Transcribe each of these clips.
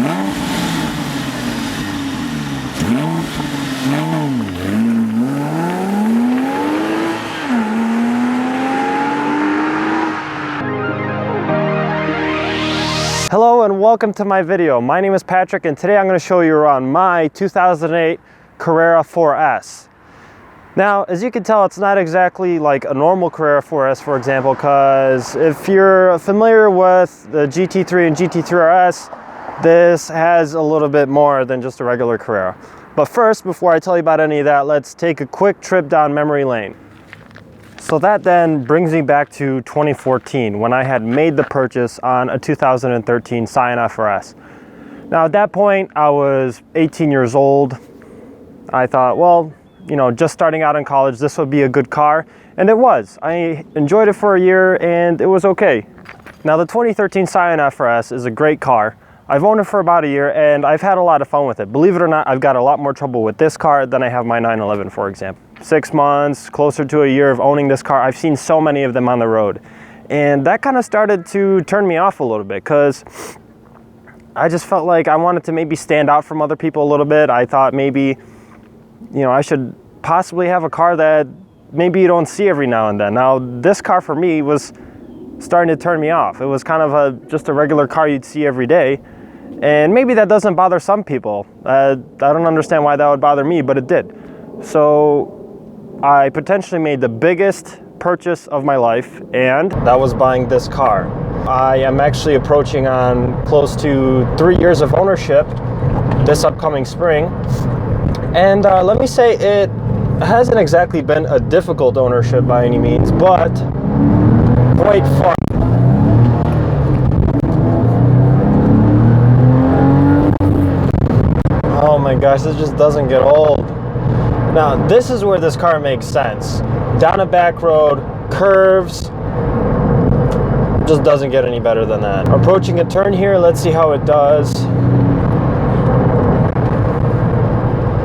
Hello and welcome to my video. My name is Patrick and today I'm going to show you around my 2008 Carrera 4S. Now, as you can tell, it's not exactly like a normal Carrera 4S, for example, because if you're familiar with the GT3 and GT3 RS, this has a little bit more than just a regular Carrera. But first, before I tell you about any of that, let's take a quick trip down memory lane. So that then brings me back to 2014 when I had made the purchase on a 2013 Scion FRS. Now at that point I was 18 years old. I thought, well, you know, just starting out in college, this would be a good car, and it was. I enjoyed it for a year and it was okay. Now the 2013 Scion FRS is a great car. I've owned it for about a year and I've had a lot of fun with it. Believe it or not, I've got a lot more trouble with this car than I have my 911, for example. 6 months, closer to a year of owning this car, I've seen so many of them on the road. And that kind of started to turn me off a little bit because I just felt like I wanted to maybe stand out from other people a little bit. I thought maybe, you know, I should possibly have a car that maybe you don't see every now and then. Now, this car for me was starting to turn me off. It was kind of just a regular car you'd see every day. And maybe that doesn't bother some people. I don't understand why that would bother me, but it did. So I potentially made the biggest purchase of my life, and that was buying this car. I am actually approaching on close to 3 years of ownership this upcoming spring. And let me say, it hasn't exactly been a difficult ownership by any means, but quite fun. Oh my gosh, this just doesn't get old. Now, this is where this car makes sense. Down a back road, curves, just doesn't get any better than that. Approaching a turn here, let's see how it does.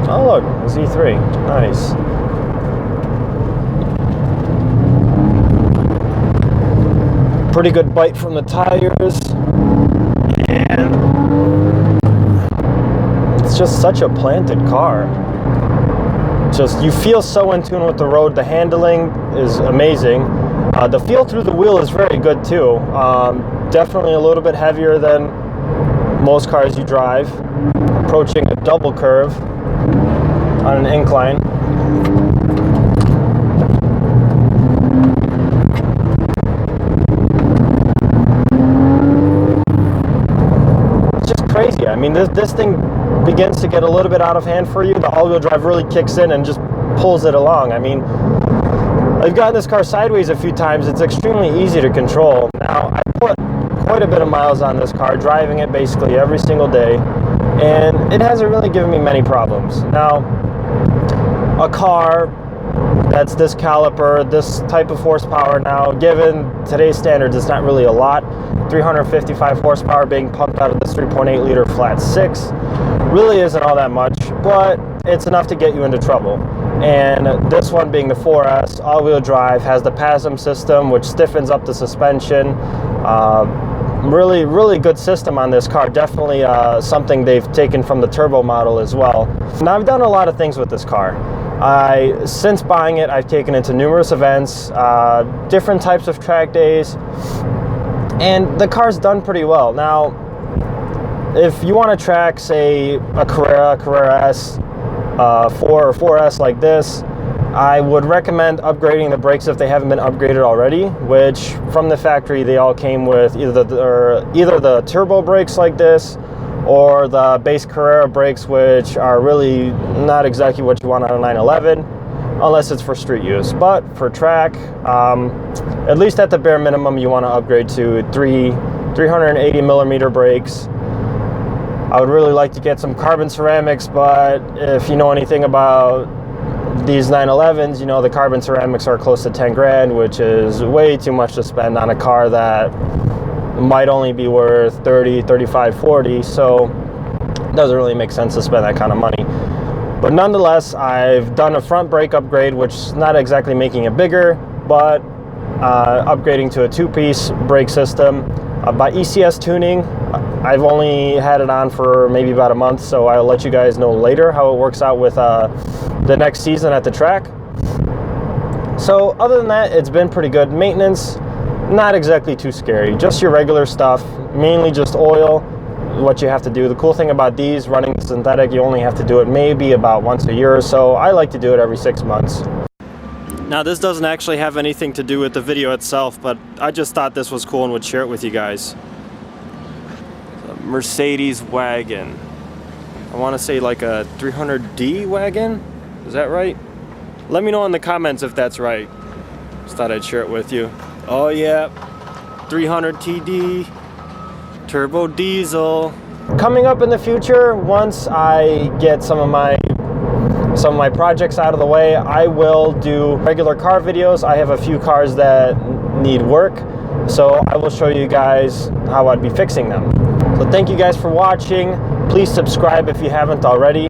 Oh look, Z3, nice. Pretty good bite from the tires. And it's just such a planted car. Just, you feel so in tune with the road. The handling is amazing. The feel through the wheel is very good too. Definitely a little bit heavier than most cars you drive. Approaching a double curve on an incline. It's just crazy. I mean, this thing begins to get a little bit out of hand for you. The all-wheel drive really kicks in and just pulls it along. I mean, I've gotten this car sideways a few times. It's extremely easy to control. Now, I put quite a bit of miles on this car, driving it basically every single day, and it hasn't really given me many problems. Now, a car that's this caliper, this type of horsepower now, given today's standards, it's not really a lot. 355 horsepower being pumped out of this 3.8 liter flat six really isn't all that much, but it's enough to get you into trouble. And this one, being the 4S, all-wheel drive, has the PASM system, which stiffens up the suspension. Really good system on this car. Definitely something they've taken from the turbo model as well. Now, I've done a lot of things with this car. Since buying it, I've taken it to numerous events, different types of track days, and the car's done pretty well. Now, if you want to track, say, a Carrera S, 4 or 4S like this, I would recommend upgrading the brakes if they haven't been upgraded already, which from the factory they all came with either the turbo brakes like this or the base Carrera brakes, which are really not exactly what you want on a 911 unless it's for street use. But for track, at least at the bare minimum, you want to upgrade to 380 millimeter brakes. I would really like to get some carbon ceramics, but if you know anything about these 911s, you know the carbon ceramics are close to 10 grand, which is way too much to spend on a car that might only be worth 30, 35, 40, so it doesn't really make sense to spend that kind of money. But nonetheless, I've done a front brake upgrade, which is not exactly making it bigger, but upgrading to a two-piece brake system by ECS Tuning. I've only had it on for maybe about a month, so I'll let you guys know later how it works out with the next season at the track. So other than that, it's been pretty good. Maintenance, not exactly too scary, just your regular stuff, mainly just oil, what you have to do. The cool thing about these running synthetic, you only have to do it maybe about once a year or so. I like to do it every 6 months. Now this doesn't actually have anything to do with the video itself, but I just thought this was cool and would share it with you guys. A Mercedes wagon. I want to say like a 300D wagon? Is that right? Let me know in the comments if that's right. Just thought I'd share it with you. Oh yeah, 300 TD, turbo diesel. Coming up in the future, once I get some of my projects out of the way, I will do regular car videos. I have a few cars that need work, so I will show you guys how I'd be fixing them. So thank you guys for watching. Please subscribe if you haven't already.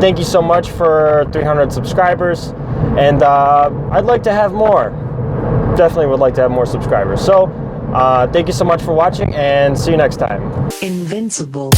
Thank you so much for 300 subscribers, and I'd like to have more. Definitely would like to have more subscribers. So thank you so much for watching, and see you next time. Invincible.